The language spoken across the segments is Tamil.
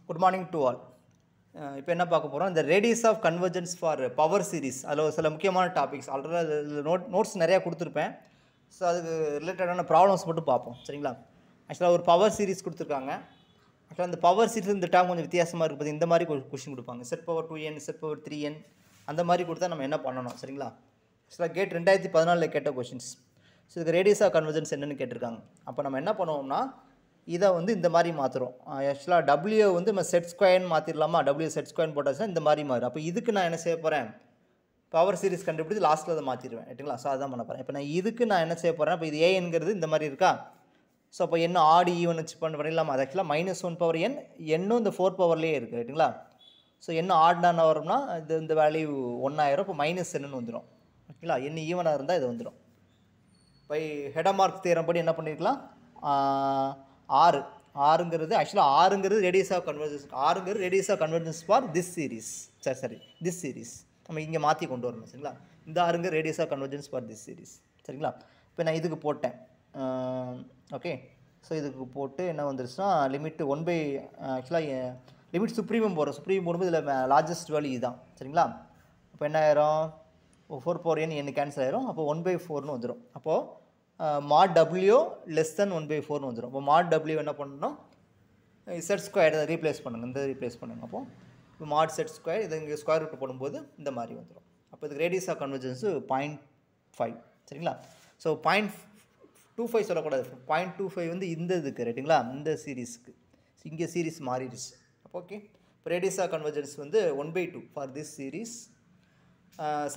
Good morning to all. இப்போ என்ன பார்க்க போகிறோம், இந்த radius of convergence for power series. அதில் சில முக்கியமான டாபிக்ஸ் ஆல்ரெடி நோட்ஸ் நிறையா கொடுத்துருப்பேன். ஸோ அதுக்கு ரிலேட்டடான ப்ராப்ளம்ஸ் மட்டும் பார்ப்போம், சரிங்களா? ஆக்சுவலாக ஒரு பவர் சீரிஸ் கொடுத்துருக்காங்க. ஆக்சுவலாக இந்த பவர் சீரிஸ் இந்த டேம் கொஞ்சம் வித்தியாசமாக இருக்குது. இந்த மாதிரி கொஷின் கொடுப்பாங்க, set power 2n, set power 3n, அந்த மாதிரி கொடுத்தா நம்ம என்ன பண்ணணும், சரிங்களா? ஆக்சுவலாக கேட் 2014 கேட்ட கொஷின்ஸ். ஸோ இதுக்கு ரேடியஸ் ஆஃப் கன்வர்ஜென்ஸ் என்னென்னு கேட்டிருக்காங்க. அப்போ நம்ம என்ன பண்ணுவோம்னா, இதை வந்து இந்த மாதிரி மாற்றுறோம். ஆக்சுவலாக டபிள்யூ வந்து நம்ம செட் ஸ்கொயர்னு மாற்றிடலாமா? டபிள்யூ செட் ஸ்கொயர்னு போட்டாச்சுன்னா இந்த மாதிரி மாறும். அப்போ இதுக்கு நான் என்ன செய்ய போகிறேன், பவர் சீரிஸ் கண்டுபிடிச்சி லாஸ்ட்டில் அதை மாற்றிடுவேன், ரைட்டுங்களா? ஸோ அதான் பண்ண போகிறேன். இப்போ நான் இதுக்கு நான் என்ன செய்ய போகிறேன், இப்போ இது ஏஎன்கிறது இந்த மாதிரி இருக்கா? ஸோ அப்போ என்ன ஆடி ஈவன் வச்சு பண்ணிடலாமா? அது ஆக்சுவலாக -1 பவர் என், என்னும் இந்த 4 பவர்லேயே இருக்குது, ரைட்டுங்களா? ஸோ என்ன ஆட்னா வரும்னா இந்த வேல்யூ 1 ஆயிரும். இப்போ -n வந்துடும், ஓகேங்களா? என்ன ஈவனாக இருந்தால் இது வந்துடும். இப்போ ஹெடமார்க் தியரம் படி என்ன பண்ணியிருக்கலாம், ஆறுங்கிறது ஆக்சுவலாக ஆறுங்கிறது ரேடியஸ் ஆஃப் கன்வர்ஜென்ஸ். ஆறுங்கிறது radius of convergence for this series. This series நம்ம இங்கே மாற்றி கொண்டு வரணும், சரிங்களா? இந்த ஆறுங்க radius of convergence for this series, சரிங்களா? இப்போ நான் இதுக்கு போட்டேன், ஓகே. ஸோ இதுக்கு போட்டு என்ன வந்துருச்சுன்னா லிமிட் 1 ஆக்சுவலாக லிமிட் சுப்ரீமம் போகிறோம். சுப்ரீமம் போடும்போது இதில் லார்ஜஸ்ட் வேல்யூ இதுதான், சரிங்களா? அப்போ என்ன ஆயிரும், 4 பவர் n கேன்சல் ஆயிரும். அப்போ 1/4ன்னு வந்துடும். அப்போது mod w less than 1/4ன்னு வந்துடும். இப்போ mod w என்ன பண்ணணும், செட் ஸ்கொயர் இதை ரீப்ளேஸ் பண்ணுங்கள், இந்த ரீப்ளேஸ் பண்ணுங்கள். அப்போது இப்போ mod செட் ஸ்கொயர் இதை இங்கே ஸ்கொயர் ரூட் போடும்போது இந்த மாதிரி வந்துடும். அப்போ இதுக்கு ரேடியஸ் ஆஃப் கன்வர்ஜென்ஸு 0.5, சரிங்களா? ஸோ 0.25 சொல்லக்கூடாது, 0.25 வந்து இந்த இதுக்கு, ரைட்டுங்களா? இந்த சீரீஸ்க்கு. இங்கே சீரீஸ் மாறிடுச்சு. அப்போ ஓகே. இப்போ ரேடியஸ் ஆஃப் கன்வர்ஜென்ஸ் வந்து 1/2 for this series.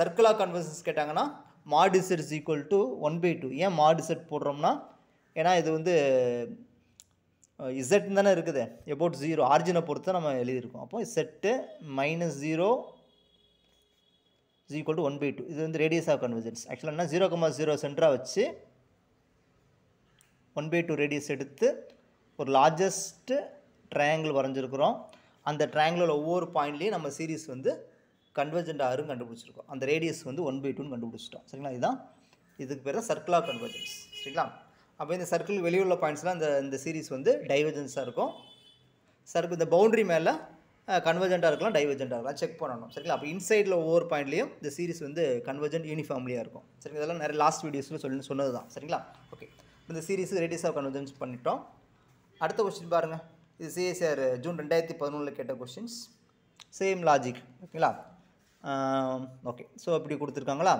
Circle of convergence கேட்டாங்கன்னா mod z is equal to 1/2. ஏன் mod z போடுறோம்னா, ஏன்னா இது வந்து z தானே இருக்குது, about 0 ஆரிஜினை பொறுத்து நம்ம எழுதியிருக்கோம். அப்போ செட்டு -0 is equal to 1/2. இது வந்து ரேடியஸ் ஆஃப் கன்வர்ஜென்ஸ். ஆக்சுவலாக என்ன 0,0 சென்டராக வச்சு 1/2 ரேடியஸ் எடுத்து ஒரு லார்ஜஸ்ட் ட்ரையாங்கிள் வரைஞ்சிருக்கிறோம். அந்த ட்ரையாங்கிளில் ஒவ்வொரு பாயிண்ட்லேயும் நம்ம சீரீஸ் வந்து கன்வர்ஜென்ட் ஆறும் கண்டுபிடிச்சிருக்கோம். அந்த ரேடியஸ் வந்து 1/2ன்னு கண்டுபிடிச்சிட்டோம், சரிங்களா? இதுதான் இதுக்கு பேர் தான் சர்க்கிள் ஆஃப் கன்வர்ஜென்ஸ், சரிங்களா? அப்போ இந்த சர்க்கிள் வெளியுள்ள பாயிண்ட்ஸ்லாம் இந்த சீரீஸ் வந்து டைவர்ஜென்ஸாக இருக்கும். சர்க்கிள் இந்த பவுண்டரி மேலே கன்வர்ஜென்ட்டாக இருக்கலாம், டைவர்ஜென்ட்டாக இருக்கலாம், செக் பண்ணணும், சரிங்களா? அப்போ இன்சைடில் ஒவ்வொரு பாயிண்ட்லேயும் இந்த சீரீஸ் வந்து கன்வர்ஜென்ட் யூனிஃபார்ம்லியாக இருக்கும், சரிங்களா? இதெல்லாம் நிறைய லாஸ்ட் வீடியோஸில் சொன்னது தான், சரிங்களா? ஓகே. இந்த சீரீஸ் ரேடியஸ் ஆஃப் கன்வர்ஜென்ஸ் பண்ணிட்டோம். அடுத்த கொஸ்டின் பாருங்கள். இது சிஎஸ்ஆர் ஜூன் 2011 கேட்ட கொஸ்டின்ஸ். சேம் லாஜிக், ஓகேங்களா? ஓகே. ஸோ அப்படி கொடுத்துருக்காங்களா?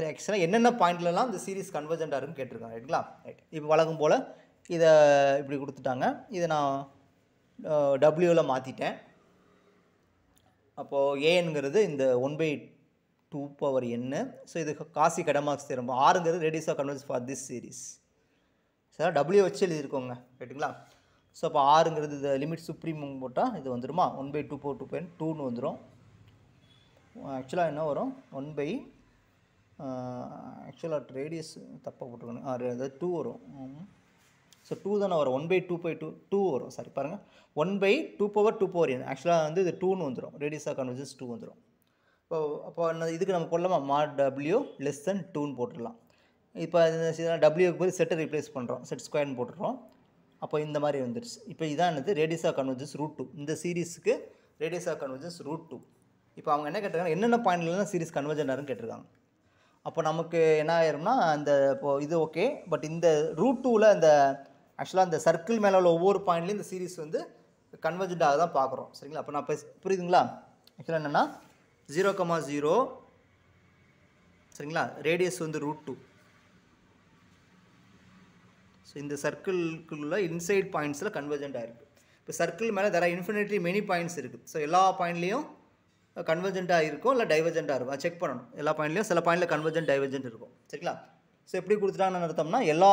ஆக்சுவலாக என்னென்ன பாயிண்ட்லலாம் இந்த சீரீஸ் கன்வர்ஜென்ட்டாக இருக்குன்னு கேட்டிருக்காங்க, ரைட்டுங்களா? ரைட். இப்போ வழக்கம் போல் இதை இப்படி கொடுத்துட்டாங்க. இதை நான் டபிள்யூவில் மாற்றிட்டேன். அப்போது ஏங்கிறது இந்த 1/2 பவர் n. ஸோ இது காசி கடமார்க்ஸ் தியரம். ஆறுங்கிறது radius of convergence for this series. சார் டபிள்யூ வச்சு எழுதியிருக்கோங்க, ரைட்டுங்களா? ஸோ அப்போ ஆறுங்கிறது இந்த லிமிட் சுப்ரீம் போட்டால் இது வந்துடுமா, 1/2 பவர் 2.2ன்னு வந்துடும். ஆக்சுவலாக என்ன வரும், ஆக்சுவலாக ரேடியஸ் தப்பாக போட்டுருக்கணும், அதாவது 2 வரும். ஸோ 2 தானே வரும், 1/2 வரும். சாரி பாருங்கள், 1/2 பவர் 2 பவர் n. ஆக்சுவலாக வந்து இது 2ன்னு வந்துடும், ரேடியஸ் ஆஃப் கன்வர்ஜென்ஸ் 2 வந்துடும். அப்போ இதுக்கு நம்ம போடலாமா, mod w less than 2ன்னு போட்டுடலாம். இப்போ டபிள்யூக்கு போய் செட்டை ரீப்ளேஸ் பண்ணுறோம், செட் ஸ்கொயர்னு போட்டுடுறோம். அப்போ இந்த மாதிரி வந்துடுச்சு. இப்போ இதான் என்னது, ரேடியஸ் ஆஃப் கன்வர்ஜென்ஸ் √2. இந்த சீரீஸுக்கு ரேடியஸ் ஆஃப் கன்வர்ஜென்ஸ் √2. இப்போ அவங்க என்ன கேட்டிருக்காங்க, என்னென்ன பாயிண்ட்லாம் சீரீஸ் கன்வர்ஜென்ட் ஆகுன்னு கேட்டிருக்காங்க. அப்போ நமக்கு என்ன ஆயிரும்னா, அந்த இப்போது இது ஓகே, பட் இந்த √2ல் இந்த ஆக்சுவலாக இந்த சர்க்கிள் மேலே உள்ள ஒவ்வொரு பாயிண்ட்லேயும் இந்த சீரீஸ் வந்து கன்வர்ஜென்ட் ஆக தான் பார்க்குறோம், சரிங்களா? அப்போ நான் இப்போ புரியுதுங்களா? ஆக்சுவலாக என்னென்னா 0,0, சரிங்களா? ரேடியஸ் வந்து √2. ஸோ இந்த சர்க்கிள்குள்ள இன்சைட் பாயிண்ட்ஸில் கன்வர்ஜென்ட் ஆகிருக்கு. இப்போ சர்க்கிள் மேலே தர இன்ஃபினிட்லி மெனி பாயிண்ட்ஸ் இருக்குது. ஸோ எல்லா பாயிண்ட்லேயும் கன்வர்ஜென்ட்டாக இருக்கும், இல்லை டைவர்ஜென்ட்டாக இருக்கும். அது செக் பண்ணணும். எல்லா பாயிண்ட்லேயும் சில பாயிண்டில் கன்வர்ஜென்ட் டைவர்ஜென்ட் இருக்கும், சரிங்களா? ஸோ எப்படி கொடுத்துட்டாங்கன்னு அர்த்தம்னா எல்லா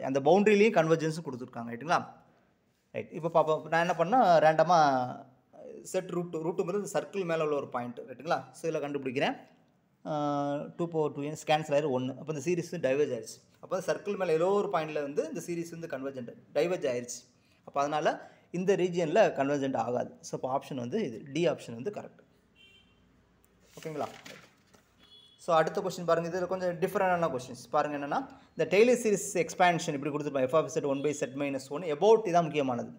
அந்த பவுண்ட்ரிலையும் கன்வர்ஜென்ஸும் கொடுத்துருக்காங்க, ரைட்டுங்களா? ரைட். இப்போ பார்ப்போம். நான் என்ன பண்ணால் ரேண்டமாக செட் √2 சர்க்கிள் மேலே உள்ள ஒரு பாயிண்ட், ரைட்டுங்களா? ஸோ இதில் கண்டுபிடிக்கிறேன். 2 பவர் 2n கேன்சல் ஆயிரும் 1. அப்போ இந்த சீரீஸ் டைவர்ஜ் ஆயிடுச்சு. அப்போ சர்க்கிள் மேலே ஏதோ ஒரு பாயிண்டில் வந்து இந்த சீரீஸ் வந்து கன்வர்ஜென்ட் டைவர்ஜ் ஆயிடுச்சு. அப்போ அதனால் இந்த ரீஜியனில் கன்வர்ஜென்ட் ஆகாது. ஸோ இப்போ ஆப்ஷன் வந்து இது டி ஆப்ஷன் வந்து கரெக்ட், ஓகேங்களா? ஸோ அடுத்த கொஸ்டின் பாருங்கள். இதில் கொஞ்சம் டிஃப்ரெண்டான கொஸ்டின்ஸ் பாருங்கள். என்னென்னா இந்த டெய்லர் சீரிஸ் எக்ஸ்பேன்ஷன் இப்படி கொடுத்துருப்பாங்க, f(z) 1/z - 1 about இதான் முக்கியமானது.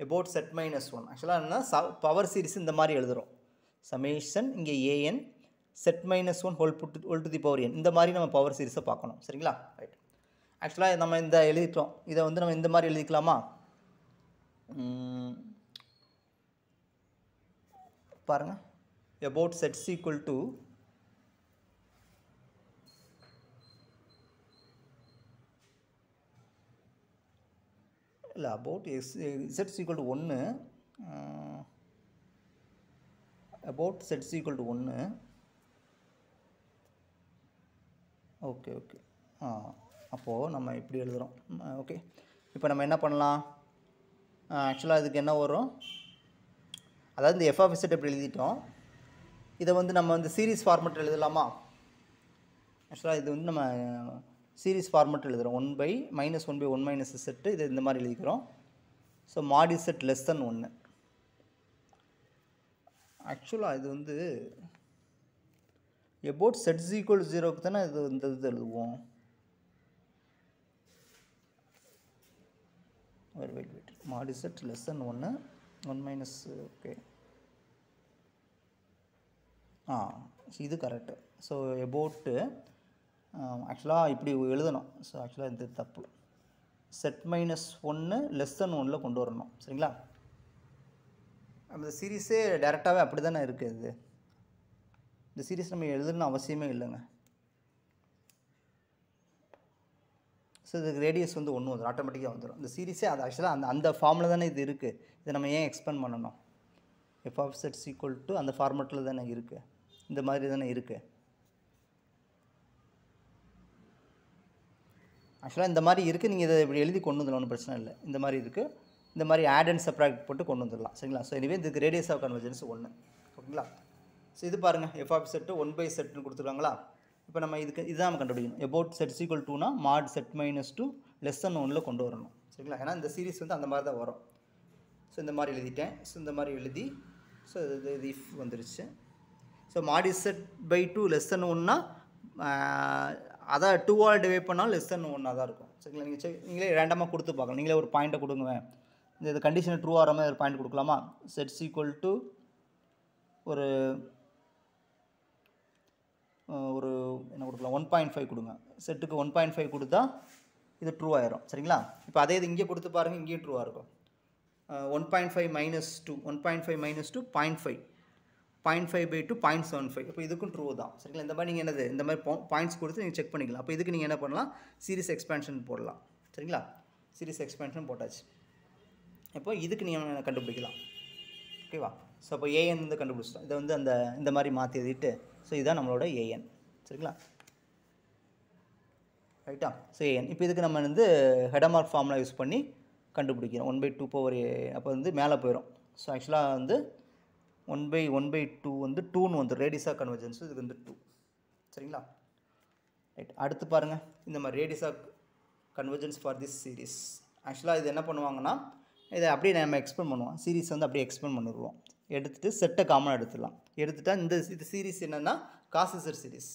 about set minus 1 ஆக்சுவலாக என்ன பவர் சீரிஸ் இந்த மாதிரி எழுதுகிறோம். சமேஷன் இங்கே a n z minus one whole to the power n, இந்த மாதிரி நம்ம பவர் சீரிஸை பார்க்கணும். சரிங்களா? ரைட். ஆக்சுவலாக நம்ம இந்த எழுதிட்டோம். இதை வந்து நம்ம இந்த மாதிரி எழுதிக்கலாமா? பாருங்கள், about sets equal to இல்லை about sets equal to 1 about sets equal to 1 okay okay அப்போது நம்ம இப்படி எழுதுகிறோம். ஓகே, இப்போ நம்ம என்ன பண்ணலாம்? ஆக்சுவலாக இதுக்கு என்ன வரும்? அதாவது இந்த எஃப் ஆஃப் இசட் இப்படி எழுதிட்டோம். இதை வந்து நம்ம வந்து சீரீஸ் ஃபார்மெட் எழுதலாமா? ஆக்சுவலாக இது வந்து நம்ம சீரீஸ் ஃபார்மெட் எழுதுகிறோம். 1/-1/1 மைனஸ் செட்டு இது இந்த மாதிரி எழுதிக்கிறோம். ஸோ மாடி செட் லெஸ் தென் 1. ஆக்சுவலாக இது வந்து about sets equal to 0க்கு தானே இது இந்த இது எழுதுவோம். வெயிட் மாடி set less than 1 minus okay இது கரெக்டு. ஸோ எபோட்டு ஆக்சுவலாக இப்படி எழுதணும். ஸோ ஆக்சுவலாக இது தப்பு. செட் மைனஸ் 1 லெஸ் தென் 1 கொண்டு வரணும். சரிங்களா? அந்த சீரீஸே டேரெக்டாகவே அப்படி தானே இருக்குது. இது இந்த சீரீஸ் நம்ம எழுதணும்னு அவசியமே இல்லைங்க. ஸோ இதுக்கு ரேடியஸ் வந்து 1 வந்துடும், ஆட்டோமேட்டிக்காக வந்துடும். இந்த சீரீஸே அது ஆக்சுவலாக அந்த ஃபார்மில் தானே இது இருக்குது. இதை நம்ம ஏன் எக்ஸ்பேண்ட் பண்ணணும்? F of sets equal to அந்த ஃபார்மெட்டில் தானே இருக்குது, இந்த மாதிரி தானே இருக்குது. ஆக்சுவலாக இந்த மாதிரி இருக்குது. நீங்கள் இதை இப்படி எழுதி கொண்டு வந்துடலாம், ஒன்றும் பிரச்சனை இல்லை. இந்த மாதிரி இருக்குது, இந்த மாதிரி ஆட் அண்ட் சப்ராக்ட் போட்டு கொண்டு வந்துடலாம். சரிங்களா? ஸோ எனிவே இதுக்கு ரேடியஸ் ஆஃப் கன்வர்ஜென்ஸ் 1. ஓகேங்களா? ஸோ இது பாருங்கள், எஃப் ஆஃப் செட்டு 1/செட்னு கொடுத்துருக்காங்களா? இப்போ நம்ம இதுதான் நம்ம கண்டுபிடிக்கணும். about sets equal toனா mod set minus 2 less than 1 கொண்டு வரணும். சரிங்களா? ஏன்னா இந்த சீரீஸ் வந்து அந்த மாதிரி தான் வரும். ஸோ இந்த மாதிரி எழுதிட்டேன். ஸோ இந்த மாதிரி எழுதி ஸோ இது இஃப் வந்துருச்சு. So mod set by 2 less than 1னா அதான் 2ஆல் டிவைட் பண்ணால் லெஸ் தென் 1 தான் இருக்கும். சரிங்களா? நீங்களே ரேண்டமாக கொடுத்து பார்க்கலாம். நீங்களே ஒரு பாயிண்ட்டை கொடுங்க. இந்த கண்டிஷன் ட்ரூ ஆகிற மாதிரி ஒரு பாயிண்ட் கொடுக்கலாமா? செட்ஸ் ஈக்குவல் டு ஒரு என்ன கொடுக்கலாம், 1.5 கொடுங்க. செட்டுக்கு 1.5 கொடுத்தா இது ட்ரூ ஆயிரும். சரிங்களா? இப்போ அதே இது இங்கே கொடுத்து பாருங்கள், இங்கேயும் ட்ரூவாக இருக்கும். 1.5 minus 2 1.5 minus 2 0.5 0.5/2 0.75. இப்போ இதுக்கும் ட்ரூ தான். சரிங்களா? இந்த மாதிரி நீங்கள் என்னது இந்த மாதிரி பாயிண்ட்ஸ் கொடுத்து நீங்கள் செக் பண்ணிக்கலாம். அப்போ இதுக்கு நீங்கள் என்ன பண்ணலாம்? சீரிஸ் எக்ஸ்பேன்ஷன் போடலாம். சரிங்களா? சீரிஸ் எக்ஸ்பேன்ஷன் போட்டாச்சு. இப்போ இதுக்கு நீங்கள் கண்டுபிடிக்கலாம். ஓகேவா? ஸோ அப்போ ஏஎன் வந்து கண்டுபிடிச்சிட்டோம். இதை வந்து இந்த மாதிரி மாற்றி எழுதிட்டு ஸோ இதுதான் நம்மளோட ஏஎன். சரிங்களா? ரைட்டா? ஸோ ஏஎன் இப்போ இதுக்கு நம்ம வந்து ஹெடமார்க் ஃபார்முலா யூஸ் பண்ணி கண்டுபிடிக்கிறோம். 1/2 பவர் அப்போ வந்து மேலே போயிடும். ஸோ ஆக்சுவலாக வந்து 1/2 வந்து 2ன்னு வந்து ரேடியஸ் ஆஃப் கன்வர்ஜென்ஸ் இதுக்கு வந்து 2. சரிங்களா? ரைட். அடுத்து பாருங்கள், இந்த மாதிரி radius of convergence for this series. ஆக்சுவலாக இது என்ன பண்ணுவாங்கன்னா, இதை அப்படியே நம்ம எக்ஸ்பெண்ட் பண்ணுவோம். சீரீஸ் வந்து அப்படியே எக்ஸ்பெண்ட் பண்ணிடுவோம். எடுத்துகிட்டு செட்டை காமனாக எடுத்துடலாம். எடுத்துட்டால் இது சீரீஸ் என்னென்னா காசிசர் சீரீஸ்.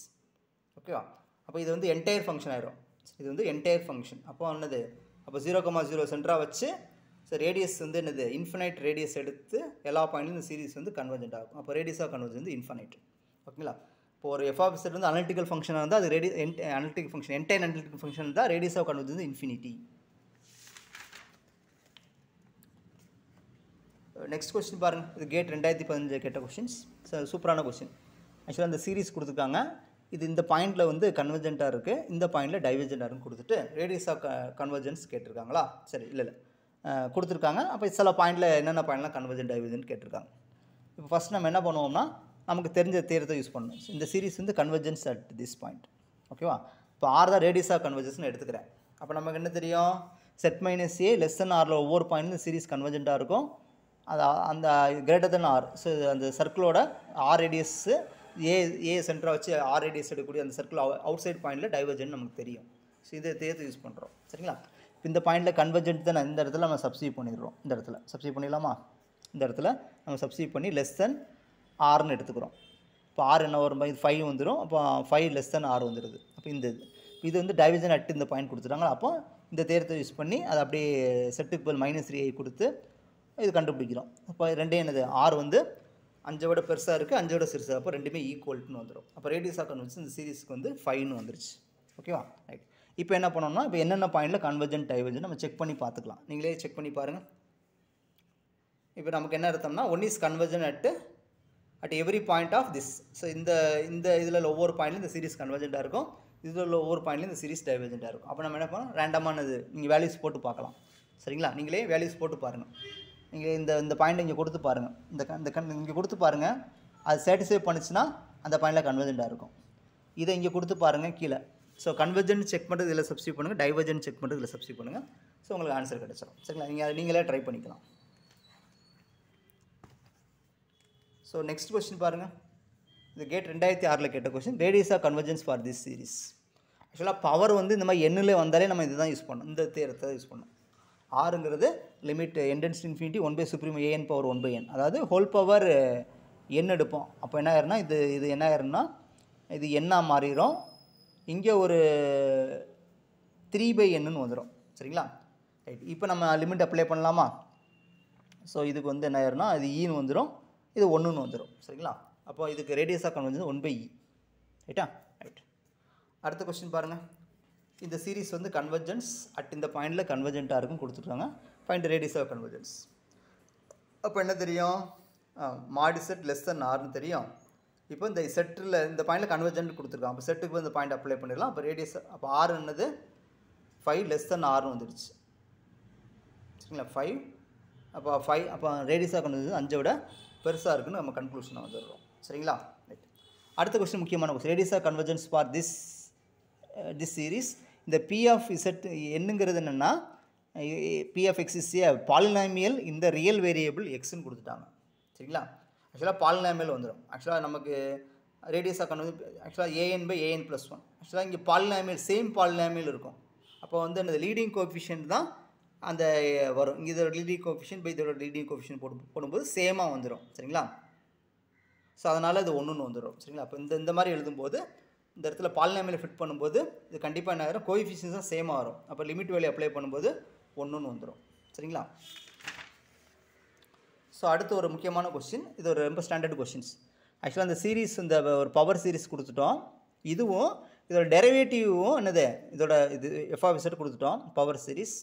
ஓகேவா? அப்போ இது வந்து என்டையர் ஃபங்க்ஷன் ஆயிரும். இது வந்து என்டையர் ஃபங்க்ஷன். அப்போ என்னது, அப்போ 0,0 சென்டராக வச்சு ஸோ ரேடியஸ் வந்து என்னது இன்ஃபினைட் ரேடியஸ் எடுத்து எல்லா பாயிண்ட்லையும் இந்த சீரீஸ் வந்து கன்வர்ஜென்ட் ஆகும். அப்போ ரேடியஸ் ஆஃப் கன்வர்ஜென்ஸ் வந்து இன்ஃபினைட். ஓகேங்களா? இப்போ ஒரு எஃப் ஆஃப் செட் வந்து அனலிட்டிக்கல் ஃபங்க்ஷனாக இருந்தால் அது analytic function entire analytical function தான் ரேடியஸ் ஆஃப் கன்வர்ஜென்ஸ் வந்து இன்ஃபினிட்டி. நெக்ஸ்ட் கொஸ்டின் பாருங்கள். இது கேட் 2015 கேட்ட கொஸ்டின்ஸ். சூப்பரான கொஸ்டின். ஆக்சுவலாக இந்த சீரீஸ் கொடுத்துருக்காங்க. இது இந்த பாயிண்டில் வந்து கன்வர்ஜென்ட்டாக இருக்குது, இந்த பாயிண்டில் டைவர்ஜென்ட்டாக இருக்குன்னு கொடுத்துட்டு ரேடியஸ் ஆஃப் கன்வர்ஜென்ஸ் கேட்டிருக்காங்களா? சரி, இல்லை கொடுத்துருக்காங்க. அப்போ சில பாயிண்டில் என்னென்ன பாயிண்ட்லாம் கன்வர்ஜென்ட் டைவர்ஜென்ட் கேட்டிருக்காங்க. இப்போ ஃபஸ்ட் நம்ம என்ன பண்ணுவோம்னா, நமக்கு தெரிஞ்ச தேர்த்தை யூஸ் பண்ணணும். இந்த சீரீஸ் வந்து கன்வர்ஜென்ஸ் அட் திஸ் பாயிண்ட். ஓகேவா? இப்போ ஆர் தான் ரேடியஸ் ஆஃப் கன்வர்ஜென்ஸ்னு எடுத்துக்கிறேன். அப்போ நமக்கு என்ன தெரியும்? Set minus a less than ஆரில் ஒவ்வொரு பாயிண்ட்லையும் சீரீஸ் கன்வர்ஜென்ட்டாக இருக்கும். அது அந்த கிரேட்டர் தென் ஆர். ஸோ அந்த சர்க்கிளோட ஆர் ரேடியஸ்ஸு ஏ சென்டராக வச்சு ஆர் ரேடியஸ் எடுக்கக்கூடிய அந்த சர்க்கிள் அவுட் சைட் பாயிண்டில் டைவர்ஜென்ட் நமக்கு தெரியும். ஸோ இதை தேர்த்து யூஸ் பண்ணுறோம். சரிங்களா? இப்போ இந்த பாயிண்டில் கன்வர்ஜென்ட் தான் இந்த இடத்துல நம்ம சப்ஸ்டிட்யூட் பண்ணிடுறோம். இந்த இடத்துல சப்ஸ்டிட்யூட் பண்ணிடலாமா? இந்த இடத்துல நம்ம சப்ஸ்டிட்யூட் பண்ணி லெஸ் தென் ஆர்னு எடுத்துக்கிறோம். இப்போ ஆர் என்ன வரும்? இது 5 வந்துடும். அப்போ 5 லெஸ் தென் ஆர் வந்துடுது. அப்போ இது வந்து டைவர்ஜன் அட் இந்த பாயிண்ட் கொடுத்துட்டாங்களா? அப்போ இந்த தேர்த்தை யூஸ் பண்ணி அதை அப்படியே செட்டுக்கு -3i கொடுத்து இது கண்டுபிடிக்கிறோம். அப்போ ரெண்டே என்னது ஆர் வந்து 5 விட பெருசாக இருக்குது, 5 விட சிறுசாக, அப்போ ரெண்டுமே ஈக்குவல்ட்டுன்னு வந்துடும். அப்போ ரேடியஸ் ஆஃப் கன்வர்ஜென்ஸ் இந்த சீரிஸ்க்கு வந்து 5ன்னு வந்துருச்சு. ஓகேவா? ரைட். இப்போ என்ன பண்ணோம்னா இப்போ என்னென்ன பாயிண்டில் கன்வர்ஜென்ட் டைவர்ஜென்ட் நம்ம செக் பண்ணி பார்த்துக்கலாம். நீங்களே செக் பண்ணி பாருங்கள். இப்போ நமக்கு என்ன அர்த்தம்னா one is convergent at every point of this. So இந்த இதில் ஒவ்வொரு பாயிண்ட்லையும் இந்த சீரிஸ் கன்வர்ஜென்ட்டாக இருக்கும், இதில் ஒவ்வொரு பாயிண்ட்லையும் இந்த சீரிஸ் டைவர்ஜென்ட்டாக இருக்கும். அப்போ நம்ம என்ன பண்ணோம், ரேண்டமானது நீங்கள் வேல்யூஸ் போட்டு பார்க்கலாம். சரிங்களா? நீங்களே வேல்யூஸ் போட்டு பாருங்கள். நீங்கள் இந்த பாயிண்ட் இங்கே கொடுத்து பாருங்கள், இங்கே கொடுத்து பாருங்கள். அது சாட்டிஸ்ஃபை பண்ணிச்சுன்னா அந்த பாயிண்டில் கன்வர்ஜென்ட்டாக இருக்கும். இதை இங்கே கொடுத்து பாருங்கள் கீழே. ஸோ கன்வர்ஜென்ட் செக் பண்ணுறது இதில் சப்ஸ்டியூட் பண்ணுங்கள், டைவர்ஜென்ட் செக் பண்ணுறது இதில் சப்ஸ்டியூட் பண்ணுங்கள். ஸோ உங்களுக்கு ஆன்சர் கிடச்சிடும். சரிங்களா? நீங்களே ட்ரை பண்ணிக்கலாம். ஸோ நெக்ஸ்ட் கொஸ்டின் பாருங்கள். இது கேட் 2006 கேட்ட question. Radius of convergence for this series. ஆக்சுவலாக பவர் வந்து இந்த மாதிரி எண்ணில் வந்தாலே நம்ம இதுதான் யூஸ் பண்ணணும், இந்த தேரத்தை யூஸ் பண்ணணும். ஆறுங்கிறது limit n tends infinity 1 by supreme an power 1 by n, அதாவது ஹோல் பவர் n எடுப்போம். அப்போ என்ன ஆயிருன்னா இது என்ன ஆயிருன்னா இது எண்ணாக மாறிடும். இங்கே ஒரு 3 பை n வந்துடும். சரிங்களா? ரைட். இப்போ நம்ம லிமிட் அப்ளை பண்ணலாமா? ஸோ இதுக்கு வந்து என்ன ஆயிருன்னா இது ஈன்னு வந்துடும், இது 1ன்னு வந்துடும். சரிங்களா? அப்போ இதுக்கு radius of convergence 1 by e. ரைட்டா? ரைட். அடுத்த கொஸ்டின் பாருங்கள். இந்த சீரிஸ் வந்து கன்வர்ஜென்ஸ் அட் இந்த பாயிண்டில் கன்வர்ஜென்ட்டாக இருக்கும் கொடுத்துருக்காங்க. Find radius of convergence. அப்போ என்ன தெரியும், மாடு செட் லெஸ் தென் ஆர்னு தெரியும். இப்போ இந்த செட்டில் இந்த பாயிண்டில் கன்வர்ஜென்ட் கொடுத்துருக்காங்க. அப்போ செட்டுக்கு இந்த பாயிண்ட் அப்ளை பண்ணிடலாம். அப்போ ரேடியஸ் அப்போ ஆர் என்னது 5 லெஸ் தென் ஆர்னு வந்துடுச்சு. சரிங்களா? 5 அப்போ ரேடியஸ் ஆஃப் கன்வர்ஜென்ஸ் 5 விட பெருசாக இருக்குன்னு நம்ம கன்க்ளூஷனை வந்துடுறோம். சரிங்களா? ரைட். அடுத்த கொஸ்டின் முக்கியமான question. Radius of convergence for this series. இந்த பி ஆஃப் இசட் என்னங்கிறது என்னென்னா P of X is a polynomial இந்த ரியல் வேரியபிள் எக்ஸ்ன்னு கொடுத்துட்டாங்க. சரிங்களா? ஆக்சுவலாக பாலினாமியல் வந்துடும். ஆக்சுவலாக நமக்கு ரேடியஸ் ஆஃப் கன்வர்ஜென்ஸ் ஆக்சுவலாக an பை an + 1. ஆக்சுவலாக இங்கே பாலினாமியல் சேம் பாலினாமியல் இருக்கும். அப்போ வந்து அந்த லீடிங் கோஎஃபிஷியன்ட் தான் அந்த வரும். இங்கே இதோட லீடிங் கோஎஃபிஷியன்ட் பை இதோட லீடிங் கோஎஃபிஷியன்ட் போடும்போது சேமாக வந்துடும். சரிங்களா? ஸோ அதனால் இது 1ன்னு வந்துடும். சரிங்களா? அப்போ இந்த மாதிரி எழுதும்போது இந்த இடத்துல பாலினாமியல் ஃபிட் பண்ணும்போது இது கண்டிப்பாக என்ன ஆகிரும், கோஎஃபிஷியன்ஸ் தான் சேமாக வரும். அப்போ லிமிட் வேல்யூ அப்ளை பண்ணும்போது 1ன்னு வந்துடும். சரிங்களா? ஸோ அடுத்து ஒரு முக்கியமான கொஸ்டின். இது ஒரு ரொம்ப ஸ்டாண்டர்ட் கொஸ்டின்ஸ். ஆக்சுவலாக இந்த சீரீஸ் இந்த ஒரு பவர் சீரீஸ் கொடுத்துட்டோம். இதுவும் இதோட டெரிவேட்டிவும் என்னது, இதோட இது எஃப் ஆஃப் இசட் கொடுத்துட்டோம் பவர் சீரீஸ்.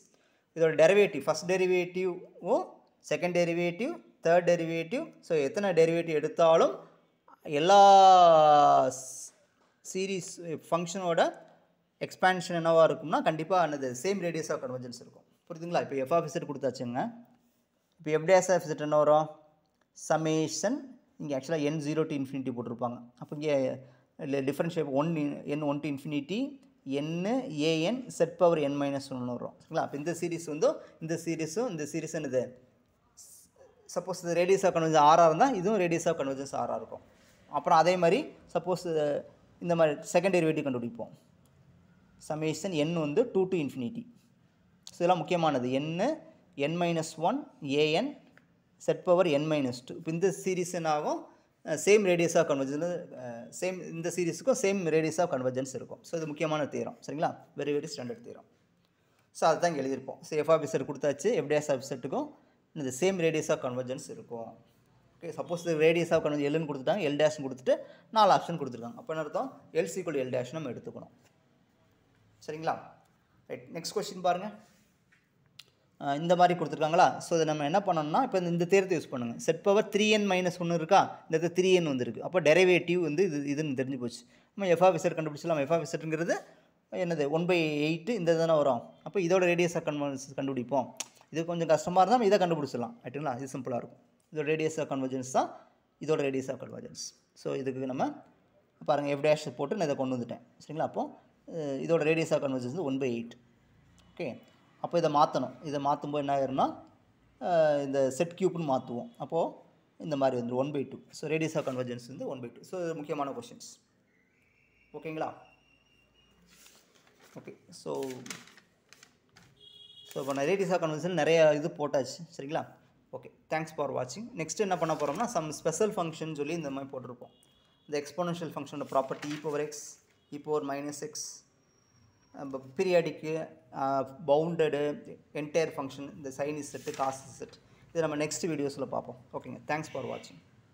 இதோட டெரிவேட்டிவ் ஃபஸ்ட் டெரிவேட்டிவும் second derivative third derivative. So எத்தனை டெரிவேட்டிவ் எடுத்தாலும் எல்லா சீரீஸ் ஃபங்க்ஷனோட எக்ஸ்பேன்ஷன் என்னவாக இருக்கும்னா கண்டிப்பாக என்னது சேம் ரேடியஸ் ஆஃப் கன்வர்ஜென்ஸ் இருக்கும். புரியுதுங்களா? இப்போ எஃப் ஆஃப் இசட் கொடுத்தாச்சுங்க. இப்போ எஃப் டேஸ் ஆஃப் இசட் என்ன வரும், சமேஷன். இங்கே ஆக்சுவலாக n0 to infinity போட்டிருப்பாங்க. அப்போ இங்கே differentiate n1 to infinity n set power n - 1 வரும். சரிங்களா? அப்போ இந்த சீரிஸ் வந்து இந்த சீரிஸ் என்னது, சப்போஸ் இது ரேடியஸ் ஆஃப் கன்வர்ஜென்ஸ் ஆராக இருந்தால் இதுவும் ரேடியஸ் ஆஃப் கன்வர்ஜென்ஸ் ஆராக இருக்கும். அப்புறம் அதே மாதிரி சப்போஸ் இந்த மாதிரி செகண்ட் டெரிவேட்டிவ் கண்டுபிடிப்போம். சமேஷன் n வந்து 2 to infinity. ஸோ இதெல்லாம் முக்கியமானது. n -1 an z power n - 2. இப்போ இந்த சீரிஸ் என்ன ஆகும், same radius of convergence same, இந்த சீரிஸுக்கும் சேம் ரேடியஸ் ஆஃப் கன்வர்ஜென்ஸ் இருக்கும். ஸோ இது முக்கியமான தேரம். சரிங்களா? Very very standard theorem. So அதுதான் இங்கே எழுதியிருப்போம். ஸோ எஃப் ஆஃப் இசட் கொடுத்தாச்சு, எஃப் டேஸ் ஆஃப் இசட்டுக்கும் இந்த சேம் ரேடியஸ் ஆஃப் கன்வர்ஜென்ஸ் இருக்கும். Okay, suppose radius of convergence எல்னு கொடுத்துட்டாங்க, எல் டேஷ்னு கொடுத்துட்டு 4 ஆப்ஷன் கொடுத்துருக்காங்க. அப்போ என்ன அர்த்தம், எல் = எல் டேஷ் நம்ம எடுத்துக்கணும். சரிங்களா? ரைட். நெக்ஸ்ட் கொஸ்டின் பாருங்கள். இந்த மாதிரி கொடுத்துருக்காங்களா? ஸோ இதை நம்ம என்ன பண்ணணும்னா இப்போ இந்த தேரத்தை யூஸ் பண்ணுங்கள். செட் பவர் 3n - 1 இருக்கா, இந்த 3n வந்துருக்கு. அப்போ டெரிவேட்டிவ் வந்து இதுன்னு தெரிஞ்சு போச்சு. நம்ம எஃப் ஆஃப் இசட் கண்டுபிடிச்சலாம். எஃப் ஆஃப் இசட்டுங்கிறது என்னது 1/8 இந்த தானே வரும். அப்போ இதோட ரேடியஸ் ஆஃப் கன்வர்ஜென்ஸ் கண்டுபிடிப்போம். இது கொஞ்சம் கஷ்டமாக இருந்தால் நம்ம இதை கண்டுபிடிச்சிடலாம். ரைட்டுங்களா? இது சிம்பிளாக இருக்கும். இதோட ரேடியஸ் ஆஃப் கன்வர்ஜென்ஸ் தான் இதோட ரேடியஸ் ஆஃப் கன்வர்ஜென்ஸ். ஸோ இதுக்கு நம்ம பாருங்கள் எஃப் டேஷ் போட்டு நான் இதை கொண்டு வந்துட்டேன். சரிங்களா? அப்போது இதோட ரேடியஸ் ஆஃப் கன்வர்ஜென்ஸ் வந்து 1/8. ஓகே, அப்போ இதை மாற்றணும். இதை மாற்றும்போது என்ன ஆயிரும்னா இந்த செட் கியூப்னு மாற்றுவோம். அப்போது இந்த மாதிரி வந்துடும் 1/2. ஸோ ரேடியஸ் ஆஃப் கன்வர்ஜென்ஸ் வந்து 1/2. ஸோ இது முக்கியமான கொஸ்டின்ஸ். ஓகேங்களா? ஓகே, ஸோ இப்போ நான் ரேடியஸ் ஆஃப் கன்வர்ஜென்ஸ் நிறைய இது போட்டாச்சு. சரிங்களா? ஓகே, தேங்க்ஸ் ஃபார் வாட்சிங். நெக்ஸ்ட் என்ன பண்ண போகிறோம்னா சம் ஸ்பெஷல் ஃபங்க்ஷன் சொல்லி இந்த மாதிரி போட்டிருப்போம். இந்த எக்ஸ்போனன்ஷியல் ஃபங்க்ஷனோட property e⁻x e⁻−x periodic bounded entire function, இந்த சைன் இசட் காஸ் இசட், இதை நம்ம நெக்ஸ்ட் வீடியோஸில் பார்ப்போம். ஓகேங்க, தேங்க்ஸ் ஃபார் வாட்சிங்.